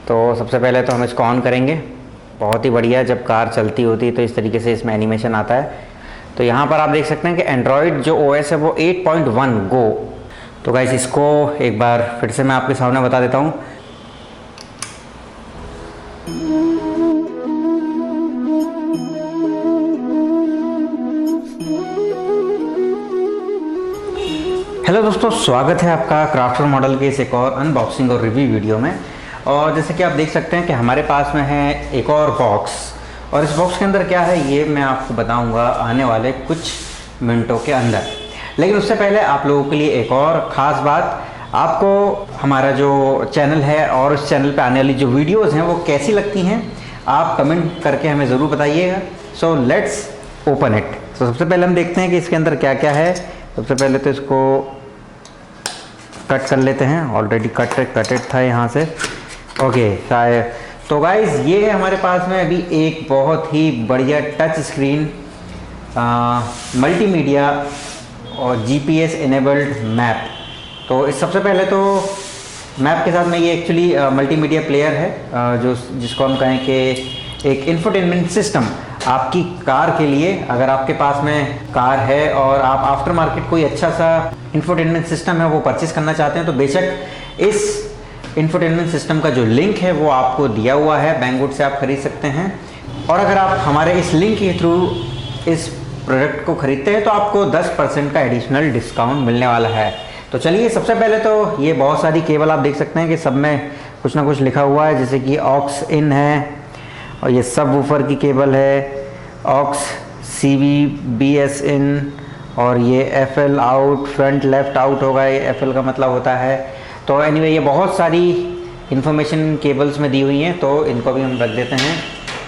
तो सबसे पहले तो हम इसको ऑन करेंगे। बहुत ही बढ़िया, जब कार चलती होती है तो इस तरीके से इसमें एनिमेशन आता है। तो यहाँ पर आप देख सकते हैं कि एंड्रॉयड जो ओएस है वो 8.1 गो। तो गाइस इसको एक बार फिर से मैं आपके सामने बता देता हूँ। हेलो दोस्तों, स्वागत है आपका क्राफ्टर मॉडल के इस एक और अनबॉक्सिंग और रिव्यू वीडियो में। और जैसे कि आप देख सकते हैं कि हमारे पास में है एक और बॉक्स, और इस बॉक्स के अंदर क्या है ये मैं आपको बताऊंगा आने वाले कुछ मिनटों के अंदर। लेकिन उससे पहले आप लोगों के लिए एक और ख़ास बात, आपको हमारा जो चैनल है और उस चैनल पे आने वाली जो वीडियोज़ हैं वो कैसी लगती हैं आप कमेंट करके हमें ज़रूर बताइएगा। So let's open it. तो सबसे पहले हम देखते हैं कि इसके अंदर क्या क्या है। सबसे पहले तो इसको कट कर लेते हैं। ऑलरेडी कटेड था यहाँ से। ओके शायद। तो गाइस ये है हमारे पास में अभी एक बहुत ही बढ़िया टच स्क्रीन मल्टीमीडिया और जीपीएस इनेबल्ड मैप। तो इस सबसे पहले तो मैप के साथ में ये एक्चुअली मल्टीमीडिया प्लेयर है, जो जिसको हम कहें कि एक इंफोटेनमेंट सिस्टम आपकी कार के लिए। अगर आपके पास में कार है और आप आफ्टर मार्केट कोई अच्छा सा इंफोटेनमेंट सिस्टम है वो परचेस करना चाहते हैं, तो बेशक इस इंफोटेनमेंट सिस्टम का जो लिंक है वो आपको दिया हुआ है, बैंगवुड से आप खरीद सकते हैं। और अगर आप हमारे इस लिंक के थ्रू इस प्रोडक्ट को खरीदते हैं तो आपको 10% का एडिशनल डिस्काउंट मिलने वाला है। तो चलिए, सबसे पहले तो ये बहुत सारी केबल आप देख सकते हैं कि सब में कुछ ना कुछ लिखा हुआ है, जैसे कि ऑक्स इन है, और ये सब वूफर की केबल है, ऑक्स सीवी बीएस इन, और ये FL out, front left out होगा, ये एफएल का मतलब होता है। तो एनीवे ये बहुत सारी इंफॉर्मेशन केबल्स में दी हुई हैं, तो इनको भी हम रख देते हैं।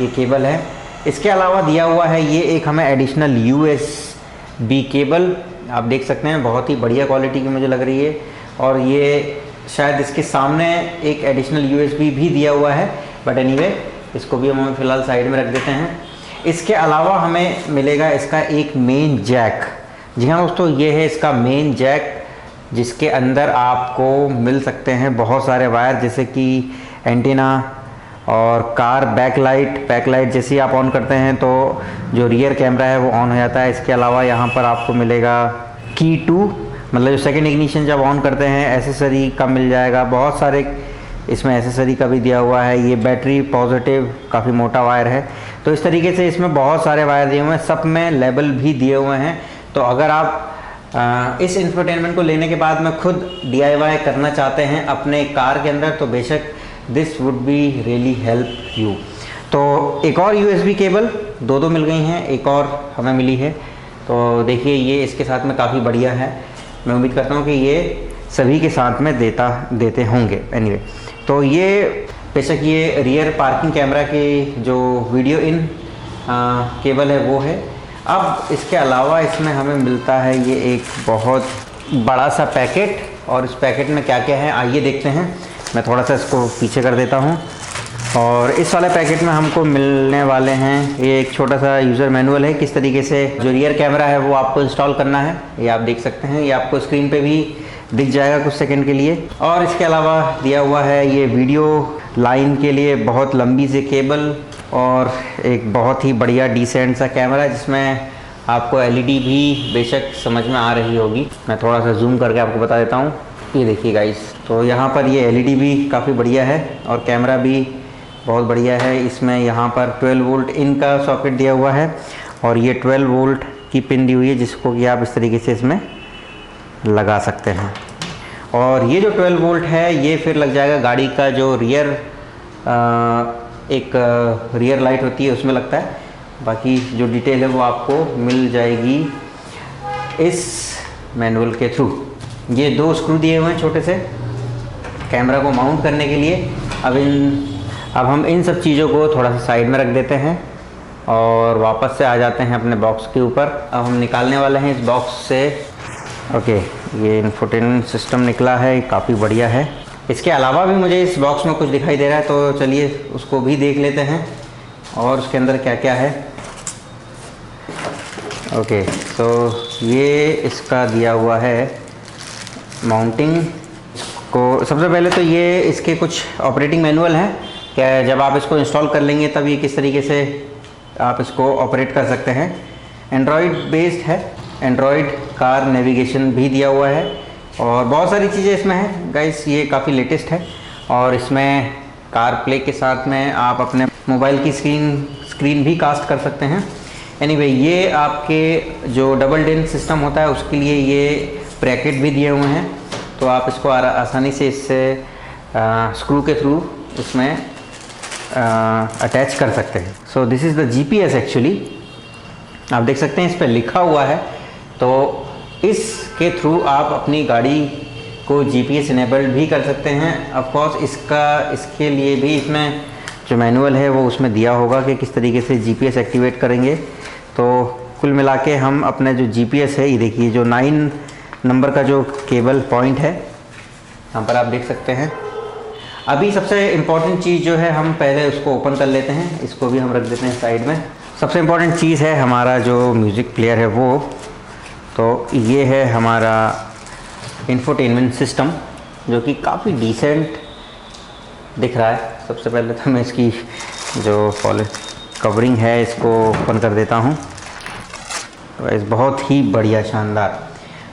ये केबल है। इसके अलावा दिया हुआ है ये एक हमें एडिशनल यूएसबी केबल, आप देख सकते हैं, बहुत ही बढ़िया क्वालिटी की मुझे लग रही है। और ये शायद इसके सामने एक एडिशनल यूएसबी भी दिया हुआ है, बट एनीवे इसको भी हम फिलहाल साइड में रख देते हैं। इसके अलावा हमें मिलेगा इसका एक मेन जैक। जी हाँ दोस्तों, ये है इसका मेन जैक, जिसके अंदर आपको मिल सकते हैं बहुत सारे वायर, जैसे कि एंटीना और कार बैकलाइट जैसे आप ऑन करते हैं तो जो रियर कैमरा है वो ऑन हो जाता है। इसके अलावा यहाँ पर आपको मिलेगा की टू, मतलब जो सेकंड इग्निशन जब ऑन करते हैं, एसेसरी का मिल जाएगा। बहुत सारे इसमें एसेसरी का भी दिया हुआ है। ये बैटरी पॉजिटिव काफ़ी मोटा वायर है। तो इस तरीके से इसमें बहुत सारे वायर दिए हुए हैं, सब में लेबल भी दिए हुए हैं। तो अगर आप इस इंफोटेनमेंट को लेने के बाद में खुद DIY करना चाहते हैं अपने कार के अंदर, तो बेशक this would be really help you. तो एक और USB केबल दो मिल गई हैं, एक और हमें मिली है। तो देखिए ये इसके साथ में काफ़ी बढ़िया है। मैं उम्मीद करता हूँ कि ये सभी के साथ में देते होंगे। एनीवे, तो ये बेशक ये रियर पार्किंग कैमरा की जो वीडियो इन केबल है वो है। अब इसके अलावा इसमें हमें मिलता है ये एक बहुत बड़ा सा पैकेट, और इस पैकेट में क्या क्या है आइए देखते हैं। मैं थोड़ा सा इसको पीछे कर देता हूँ। और इस वाले पैकेट में हमको मिलने वाले हैं ये एक छोटा सा यूज़र मैनुअल है, किस तरीके से जो रियर कैमरा है वो आपको इंस्टॉल करना है। ये आप देख सकते हैं, ये आपको स्क्रीन पे भी दिख जाएगा कुछ सेकंड के लिए। और इसके अलावा दिया हुआ है ये वीडियो लाइन के लिए बहुत लंबी सी केबल, और एक बहुत ही बढ़िया डिसेंट सा कैमरा, जिसमें आपको LED भी बेशक समझ में आ रही होगी। मैं थोड़ा सा जूम करके आपको बता देता हूँ। ये देखिए गाइस, तो यहाँ पर ये LED भी काफ़ी बढ़िया है और कैमरा भी बहुत बढ़िया है। इसमें यहाँ पर 12 वोल्ट इन का सॉकेट दिया हुआ है, और ये 12 वोल्ट की पिन दी हुई है, जिसको कि आप इस तरीके से इसमें लगा सकते हैं। और ये जो 12 वोल्ट है ये फिर लग जाएगा गाड़ी का जो रियर एक रियर लाइट होती है उसमें लगता है। बाकी जो डिटेल है वो आपको मिल जाएगी इस मैनुअल के थ्रू। ये 2 स्क्रू दिए हुए हैं छोटे से कैमरा को माउंट करने के लिए। अब हम इन सब चीज़ों को थोड़ा सा साइड में रख देते हैं और वापस से आ जाते हैं अपने बॉक्स के ऊपर। अब हम निकालने वाले हैं इस बॉक्स से। ओके, ये इंफोटेनमेंट सिस्टम निकला है, काफ़ी बढ़िया है। इसके अलावा भी मुझे इस बॉक्स में कुछ दिखाई दे रहा है, तो चलिए उसको भी देख लेते हैं और उसके अंदर क्या क्या है। ओके, तो ये इसका दिया हुआ है माउंटिंग इसको सबसे पहले तो ये इसके कुछ ऑपरेटिंग मैनुअल हैं, क्या जब आप इसको इंस्टॉल कर लेंगे तब ये किस तरीके से आप इसको ऑपरेट कर सकते हैं। एंड्रॉयड बेस्ड है, एंड्रॉयड कार नेविगेशन भी दिया हुआ है और बहुत सारी चीज़ें इसमें हैं गाइस, ये काफ़ी लेटेस्ट है। और इसमें कार प्ले के साथ में आप अपने मोबाइल की स्क्रीन भी कास्ट कर सकते हैं। एनीवे ये आपके जो डबल डेन सिस्टम होता है उसके लिए ये ब्रैकेट भी दिए हुए हैं, तो आप इसको आसानी से इससे स्क्रू के थ्रू इसमें अटैच कर सकते हैं। So this is the GPS actually, आप देख सकते हैं इस पर लिखा हुआ है, तो इसके थ्रू आप अपनी गाड़ी को जीपीएस इनेबल्ड भी कर सकते हैं। ऑफ कोर्स इसके लिए भी इसमें जो मैनुअल है वो उसमें दिया होगा कि किस तरीके से जीपीएस एक्टिवेट करेंगे। तो कुल मिला के हम अपने जो जीपीएस है, ये देखिए जो 9 नंबर का जो केबल पॉइंट है यहाँ पर आप देख सकते हैं। अभी सबसे इम्पॉर्टेंट चीज़ जो है हम पहले उसको ओपन कर लेते हैं, इसको भी हम रख देते हैं साइड में। सबसे इम्पॉर्टेंट चीज़ है हमारा जो म्यूज़िक प्लेयर है वो, तो ये है हमारा इंफोटेनमेंट सिस्टम जो कि काफ़ी डिसेंट दिख रहा है। सबसे पहले तो मैं इसकी जो कवरिंग है इसको ओपन कर देता हूँ। तो इस बहुत ही बढ़िया शानदार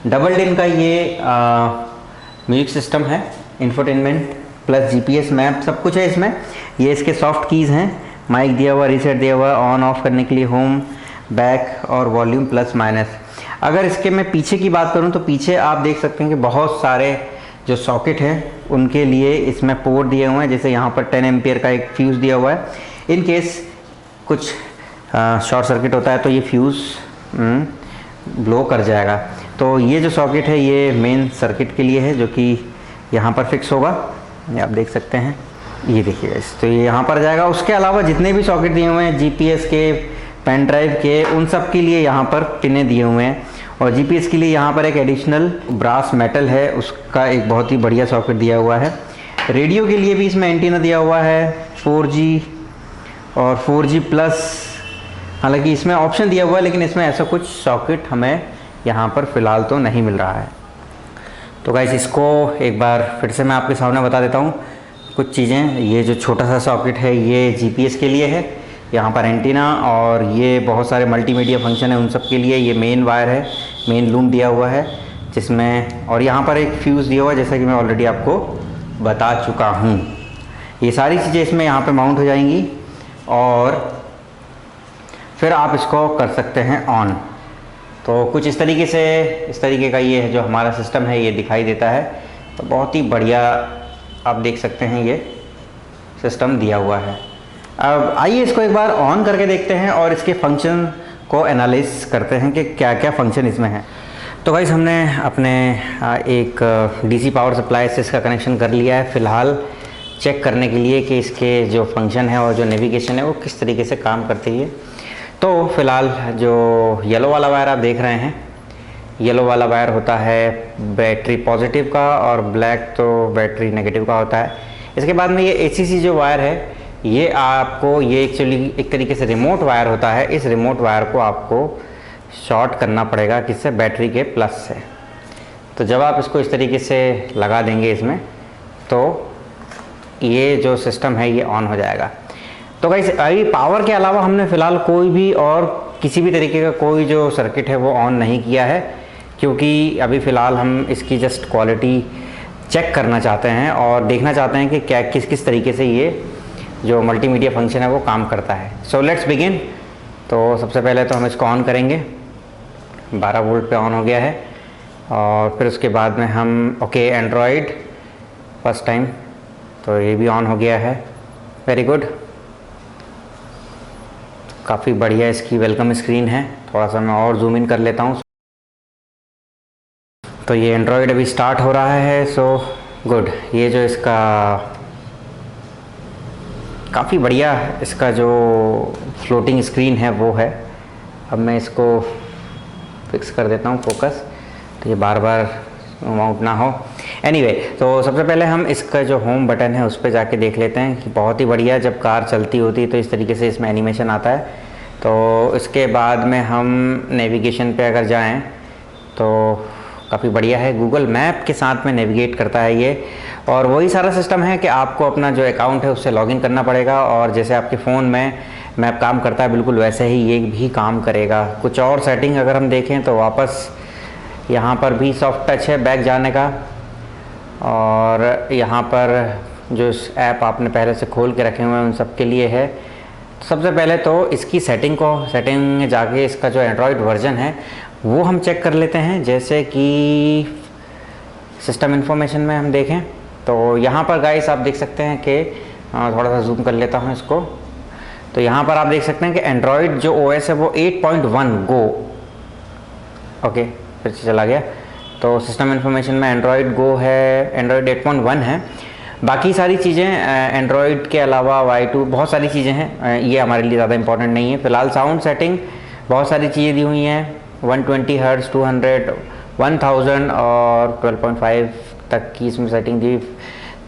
डबल डेन का ये म्यूजिक सिस्टम है, इंफोटेनमेंट प्लस जीपीएस मैप सब कुछ है इसमें। ये इसके सॉफ्ट कीज़ हैं, माइक दिया हुआ, रीसेट दिया हुआ, ऑन ऑफ करने के लिए होम, बैक और वॉल्यूम प्लस माइनस। अगर इसके मैं पीछे की बात करूं तो पीछे आप देख सकते हैं कि बहुत सारे जो सॉकेट हैं उनके लिए इसमें पोर्ट दिए हुए हैं। जैसे यहाँ पर 10 एम्पियर का एक फ्यूज़ दिया हुआ है, इन केस कुछ शॉर्ट सर्किट होता है तो ये फ्यूज़ ब्लो कर जाएगा। तो ये जो सॉकेट है ये मेन सर्किट के लिए है जो कि यहाँ पर फिक्स होगा, ये आप देख सकते हैं, ये देखिए इस तो ये यहाँ पर जाएगा। उसके अलावा जितने भी सॉकेट दिए हुए हैं जीपीएस के, पेन ड्राइव के, उन सब के लिए यहाँ पर पिने दिए हुए हैं। और जीपीएस के लिए यहाँ पर एक एडिशनल ब्रास मेटल है, उसका एक बहुत ही बढ़िया सॉकेट दिया हुआ है। रेडियो के लिए भी इसमें एंटीना दिया हुआ है 4G और 4G प्लस, हालांकि इसमें ऑप्शन दिया हुआ है लेकिन इसमें ऐसा कुछ सॉकेट हमें यहाँ पर फ़िलहाल तो नहीं मिल रहा है। तो गाइस इसको एक बार फिर से मैं आपके सामने बता देता हूँ कुछ चीज़ें। ये जो छोटा सा सॉकेट है ये जीपीएस के लिए है, यहाँ पर एंटीना और ये बहुत सारे मल्टीमीडिया फंक्शन है उन सब के लिए। ये मेन वायर है, मेन लूम दिया हुआ है जिसमें, और यहाँ पर एक फ्यूज़ दिया हुआ है जैसा कि मैं ऑलरेडी आपको बता चुका हूँ। ये सारी चीज़ें इसमें यहाँ पे माउंट हो जाएंगी और फिर आप इसको कर सकते हैं ऑन। तो कुछ इस तरीके का ये जो हमारा सिस्टम है ये दिखाई देता है। तो बहुत ही बढ़िया आप देख सकते हैं ये सिस्टम दिया हुआ है। अब आइए इसको एक बार ऑन करके देखते हैं और इसके फंक्शन को एनालाइज करते हैं कि क्या क्या फंक्शन इसमें है। तो गाइस हमने अपने एक डीसी पावर सप्लाई से इसका कनेक्शन कर लिया है फ़िलहाल, चेक करने के लिए कि इसके जो फंक्शन है और जो नेविगेशन है वो किस तरीके से काम करती है। तो फ़िलहाल जो येलो वाला वायर आप देख रहे हैं, येलो वाला वायर होता है बैटरी पॉजिटिव का और ब्लैक तो बैटरी नेगेटिव का होता है। इसके बाद में ये एसीसी जो वायर है ये आपको, ये एक्चुअली एक तरीके से रिमोट वायर होता है। इस रिमोट वायर को आपको शॉर्ट करना पड़ेगा किससे, बैटरी के प्लस से। तो जब आप इसको इस तरीके से लगा देंगे इसमें तो ये जो सिस्टम है ये ऑन हो जाएगा। तो गाइस अभी पावर के अलावा हमने फ़िलहाल कोई भी और किसी भी तरीके का कोई जो सर्किट है वो ऑन नहीं किया है, क्योंकि अभी फ़िलहाल हम इसकी जस्ट क्वालिटी चेक करना चाहते हैं और देखना चाहते हैं कि क्या किस तरीके से ये जो मल्टीमीडिया फंक्शन है वो काम करता है। So let's begin. तो सबसे पहले तो हम इसको ऑन करेंगे, 12 वोल्ट पे ऑन हो गया है। और फिर उसके बाद में हम ओके एंड्रॉयड फर्स्ट टाइम, तो ये भी ऑन हो गया है, वेरी गुड, काफ़ी बढ़िया इसकी वेलकम स्क्रीन है। थोड़ा सा मैं और जूम इन कर लेता हूँ। तो ये एंड्रॉयड अभी स्टार्ट हो रहा है, सो गुड। ये जो इसका काफ़ी बढ़िया इसका जो फ्लोटिंग स्क्रीन है वो है। अब मैं इसको फिक्स कर देता हूँ फोकस, तो ये बार बार माउंट ना हो। एनीवे, तो सबसे पहले हम इसका जो होम बटन है उस पर जाके देख लेते हैं कि बहुत ही बढ़िया जब कार चलती होती है तो इस तरीके से इसमें एनिमेशन आता है। तो इसके बाद में हम नेविगेशन पे अगर जाएं तो काफ़ी बढ़िया है, गूगल मैप के साथ में नेविगेट करता है ये। और वही सारा सिस्टम है कि आपको अपना जो अकाउंट है उससे लॉगिन करना पड़ेगा, और जैसे आपके फ़ोन में मैप काम करता है बिल्कुल वैसे ही ये भी काम करेगा। कुछ और सेटिंग अगर हम देखें तो वापस यहाँ पर भी सॉफ्ट टच है बैक जाने का, और यहाँ पर जो ऐप आपने पहले से खोल के रखे हुए हैं उन सब के लिए है। तो सबसे पहले तो इसकी सेटिंग में जाके इसका जो एंड्रॉयड वर्जन है वो हम चेक कर लेते हैं। जैसे कि सिस्टम इन्फॉर्मेशन में हम देखें तो यहाँ पर गाइस आप देख सकते हैं कि थोड़ा सा जूम कर लेता हूँ इसको, तो यहाँ पर आप देख सकते हैं कि एंड्रॉयड जो ओएस है वो 8.1 गो, ओके फिर से चला गया। तो सिस्टम इन्फॉर्मेशन में एंड्रॉयड गो है, एंड्रॉयड 8.1 है। बाकी सारी चीज़ें एंड्रॉयड के अलावा Y2 बहुत सारी चीज़ें हैं, ये हमारे लिए ज़्यादा इंपॉर्टेंट नहीं है। फ़िलहाल साउंड सेटिंग बहुत सारी चीज़ें दी हुई हैं, 120 हर्ट्ज़, 200, 1000 और 12.5 तक की इसमें सेटिंग दी।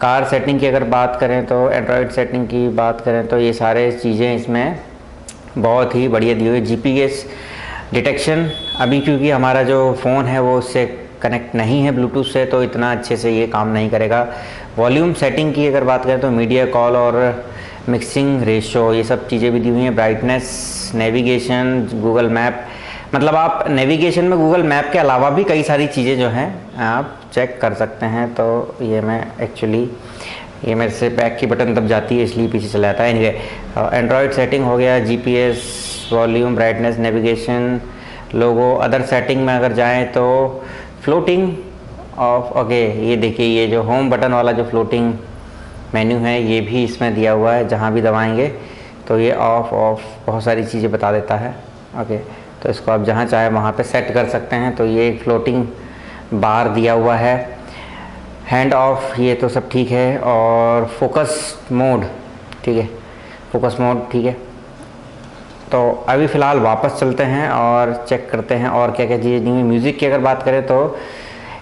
कार सेटिंग की अगर बात करें तो एंड्रॉयड सेटिंग की बात करें तो ये सारे चीज़ें इसमें बहुत ही बढ़िया दी हुई। GPS डिटेक्शन अभी क्योंकि हमारा जो फ़ोन है वो उससे कनेक्ट नहीं है ब्लूटूथ से, तो इतना अच्छे से ये काम नहीं करेगा। वॉल्यूम सेटिंग की अगर बात करें तो मीडिया कॉल और मिक्सिंग रेशो ये सब चीज़ें भी दी हुई हैं। ब्राइटनेस, नेविगेशन, गूगल मैप, मतलब आप नेविगेशन में गूगल मैप के अलावा भी कई सारी चीज़ें जो हैं आप चेक कर सकते हैं। तो ये मैं एक्चुअली ये मेरे से बैक की बटन दब जाती है इसलिए पीछे चला जाता है। एनीवे एंड्रॉयड सेटिंग हो गया, GPS, वॉल्यूम, ब्राइटनेस, नेविगेशन, लोगो। अदर सेटिंग में अगर जाएँ तो फ्लोटिंग ऑफ, ओके ये देखिए ये जो होम बटन वाला जो फ्लोटिंग मेन्यू है ये भी इसमें दिया हुआ है, जहाँ भी दबाएंगे तो ये ऑफ बहुत सारी चीज़ें बता देता है। ओके तो इसको आप जहाँ चाहे वहाँ पे सेट कर सकते हैं। तो ये एक फ्लोटिंग बार दिया हुआ है। हैंड ऑफ ये तो सब ठीक है, और फोकस मोड ठीक है, फोकस मोड ठीक है। तो अभी फ़िलहाल वापस चलते हैं और चेक करते हैं और क्या क्या चीज़ें नहीं। म्यूज़िक की अगर बात करें तो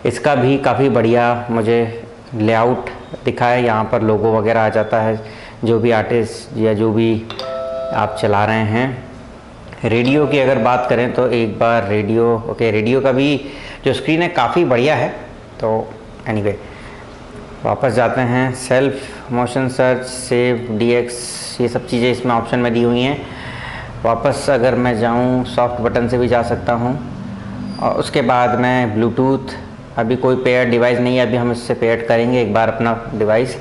इसका भी काफ़ी बढ़िया मुझे लेआउट दिखा है। यहाँ पर लोगो वगैरह आ जाता है जो भी आर्टिस्ट या जो भी आप चला रहे हैं। रेडियो की अगर बात करें तो एक बार रेडियो, ओके रेडियो का भी जो स्क्रीन है काफ़ी बढ़िया है। तो एनीवे वापस जाते हैं। Self motion search, save, DX ये सब चीज़ें इसमें ऑप्शन में दी हुई हैं। वापस अगर मैं जाऊं सॉफ्ट बटन से भी जा सकता हूं, और उसके बाद मैं ब्लूटूथ, अभी कोई पेयर डिवाइस नहीं है, अभी हम इससे पेयर करेंगे एक बार अपना डिवाइस।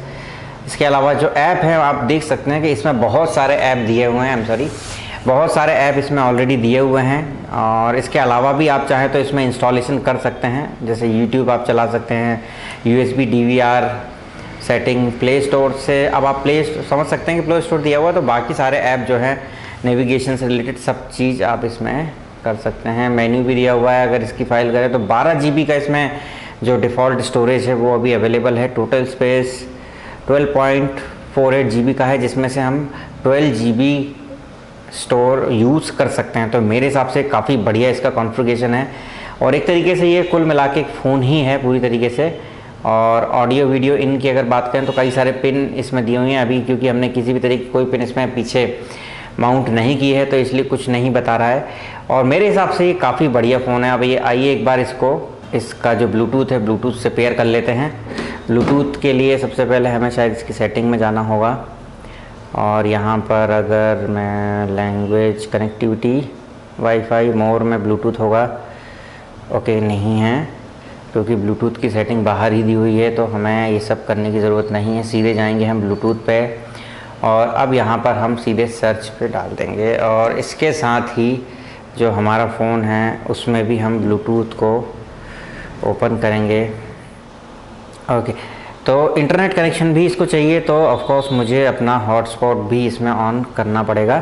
इसके अलावा जो ऐप है आप देख सकते हैं कि इसमें बहुत सारे ऐप दिए हुए हैं, बहुत सारे ऐप इसमें ऑलरेडी दिए हुए हैं। और इसके अलावा भी आप चाहें तो इसमें इंस्टॉलेशन कर सकते हैं, जैसे YouTube आप चला सकते हैं, USB DVR setting, play store से। अब आप समझ सकते हैं कि प्ले स्टोर दिया हुआ है, तो बाकी सारे ऐप जो हैं नेविगेशन से रिलेटेड सब चीज़ आप इसमें कर सकते हैं। मेन्यू भी दिया हुआ है। अगर इसकी फाइल करें तो 12 GB का इसमें जो डिफ़ॉल्ट स्टोरेज है वो अभी अवेलेबल है। टोटल स्पेस 12.48 GB का है, जिसमें से हम 12 GB स्टोर यूज़ कर सकते हैं। तो मेरे हिसाब से काफ़ी बढ़िया इसका कॉन्फ़िगरेशन है, और एक तरीके से ये कुल मिला के एक फ़ोन ही है पूरी तरीके से। और ऑडियो वीडियो इन की अगर बात करें तो कई सारे पिन इसमें दिए हुए हैं। अभी क्योंकि हमने किसी भी तरीके कोई पिन इसमें पीछे माउंट नहीं की है तो इसलिए कुछ नहीं बता रहा है, और मेरे हिसाब से ये काफ़ी बढ़िया फ़ोन है। अब ये आइए एक बार इसका जो ब्लूटूथ है ब्लूटूथ से पेयर कर लेते हैं। ब्लूटूथ के लिए सबसे पहले हमें शायद इसकी सेटिंग में जाना होगा, और यहाँ पर अगर मैं लैंग्वेज, कनेक्टिविटी, वाईफाई, मोर में ब्लूटूथ होगा, ओके नहीं है क्योंकि ब्लूटूथ की सेटिंग बाहर ही दी हुई है, तो हमें ये सब करने की ज़रूरत नहीं है। सीधे जाएंगे हम ब्लूटूथ पे, और अब यहाँ पर हम सीधे सर्च पे डाल देंगे, और इसके साथ ही जो हमारा फ़ोन है उसमें भी हम ब्लूटूथ को ओपन करेंगे। ओके तो इंटरनेट कनेक्शन भी इसको चाहिए, तो ऑफ कोर्स मुझे अपना हॉटस्पॉट भी इसमें ऑन करना पड़ेगा,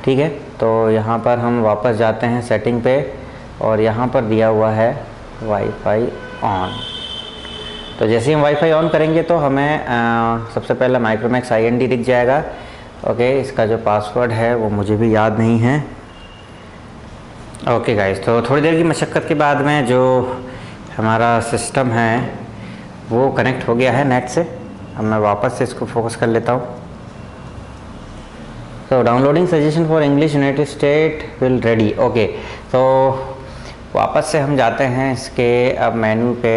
ठीक है। तो यहाँ पर हम वापस जाते हैं सेटिंग पे, और यहाँ पर दिया हुआ है वाईफाई ऑन। तो जैसे ही हम वाईफाई ऑन करेंगे तो हमें सबसे पहले माइक्रोमैक्स IND दिख जाएगा। ओके इसका जो पासवर्ड है वो मुझे भी याद नहीं है। ओके गाइस, तो थोड़ी देर की मशक्क़त के बाद में जो हमारा सिस्टम है वो कनेक्ट हो गया है नेट से। अब मैं वापस से इसको फोकस कर लेता हूँ। तो downloading suggestion for English United state will ready. Okay तो वापस से हम जाते हैं इसके अब मेन्यू पे,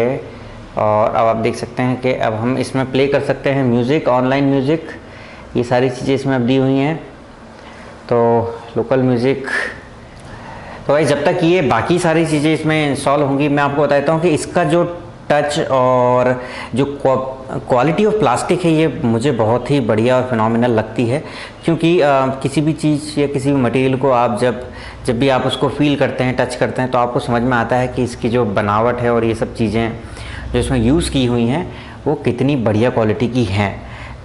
और अब आप देख सकते हैं कि अब हम इसमें प्ले कर सकते हैं म्यूज़िक, ऑनलाइन म्यूज़िक, ये सारी चीज़ें इसमें अब दी हुई हैं। तो लोकल म्यूज़िक, तो भाई जब तक ये बाकी सारी चीज़ें इसमें इंस्टॉल होंगी, मैं आपको बताता हूँ कि इसका जो टच और जो क्वालिटी ऑफ प्लास्टिक है ये मुझे बहुत ही बढ़िया और फिनोमिनल लगती है। क्योंकि किसी भी चीज़ या किसी भी मटेरियल को आप जब भी आप उसको फील करते हैं, टच करते हैं, तो आपको समझ में आता है कि इसकी जो बनावट है और ये सब चीज़ें जो इसमें यूज़ की हुई हैं वो कितनी बढ़िया क्वालिटी की हैं।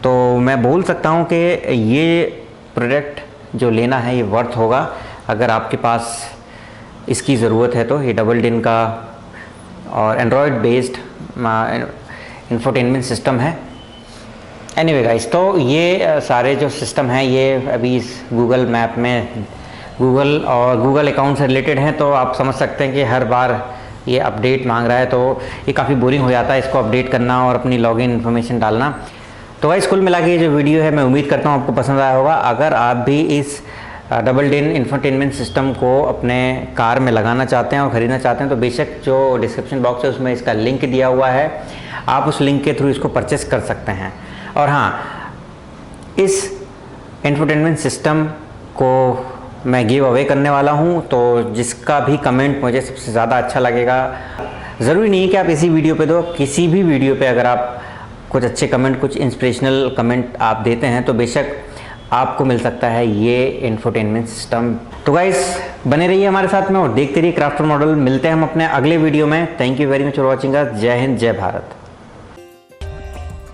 तो मैं बोल सकता हूँ कि ये प्रोडक्ट जो लेना है ये वर्थ होगा अगर आपके पास इसकी ज़रूरत है। तो ये डबल डिन का और एंड्रॉयड बेस्ड इंफोटेनमेंट सिस्टम है। एनीवे गाइस, तो ये सारे जो सिस्टम हैं ये अभी इस गूगल मैप में गूगल अकाउंट से रिलेटेड हैं। तो आप समझ सकते हैं कि हर बार ये अपडेट मांग रहा है, तो ये काफ़ी बोरिंग हो जाता है इसको अपडेट करना और अपनी लॉगिन इन्फॉर्मेशन डालना। तो गाइस कुल मिला के ये जो वीडियो है मैं उम्मीद करता हूँ आपको पसंद आया होगा। अगर आप भी इस डबल डिन इंफोटेनमेंट सिस्टम को अपने कार में लगाना चाहते हैं और ख़रीदना चाहते हैं तो बेशक जो डिस्क्रिप्शन बॉक्स है उसमें इसका लिंक दिया हुआ है, आप उस लिंक के थ्रू इसको परचेस कर सकते हैं। और हाँ, इस इंफोटेनमेंट सिस्टम को मैं गिव अवे करने वाला हूँ, तो जिसका भी कमेंट मुझे सबसे ज़्यादा अच्छा लगेगा, ज़रूरी नहीं है कि आप इसी वीडियो पे दो, किसी भी वीडियो पे अगर आप कुछ अच्छे कमेंट, कुछ इंस्पिरेशनल कमेंट आप देते हैं तो बेशक आपको मिल सकता है ये इंफोटेनमेंट सिस्टम। तो गाइस बने रहिए हमारे साथ में और देखते रहिए क्राफ्टर मॉडल। मिलते हैं हम अपने अगले वीडियो में। Thank you very much for watching us. जय हिंद, जय Bharat.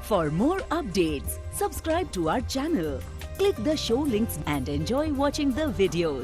For more updates, subscribe to our channel, click the show links and enjoy watching the videos.